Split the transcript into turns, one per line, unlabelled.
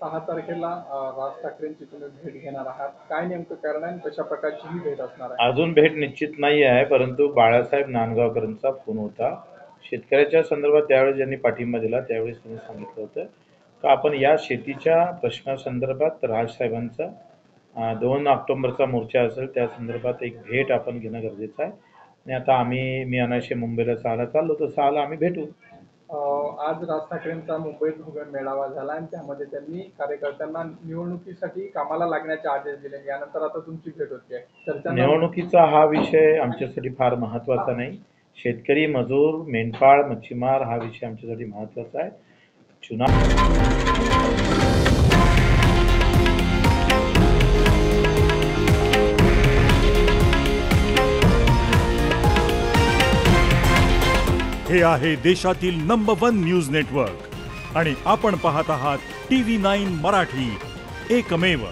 6 तारखेला राज ठाकरेंची तुम्ही भेट घेणार आहात. काय नेमकं कारण आहे आणि कशा प्रकारची ही भेट असणार आहे?
अजून भेट निश्चित नाही आहे, परंतु बाळासाहेब नांदगावकरांचा फोन होता. शेतकऱ्याच्या संदर्भात त्यावेळेस ज्यांनी पाठिंबा दिला त्यावेळेस त्यांनी सांगितलं होतं की आपण या शेतीच्या प्रश्नासंदर्भात राजसाहेबांचा 2 ऑक्टोबरचा मोर्चा असेल त्या संदर्भात एक भेट आपण घेणं गरजेचं आहे. आणि आता मी अनाशे मुंबईला 6ला चाललो, तर 6ला आम्ही भेटू.
आज राज ठाकरेंचा मुंबईत भव्य मेळावा झाला आणि त्यामध्ये त्यांनी कार्यकर्त्यांना निवडणुकीसाठी कामाला लागण्याचे आदेश दिले. यानंतर आता तुमची भेट होते.
निवडणुकीचा हा विषय आमच्यासाठी फार महत्त्वाचा नाही. शेतकरी, मजूर, मेंढपाळ, मच्छीमार हा विषय आमच्यासाठी महत्त्वाचा आहे.
हे आहे देशातील नंबर 1 न्यूज नेटवर्क आणि आपण पाहत आहात TV9 मराठी, एकमेव.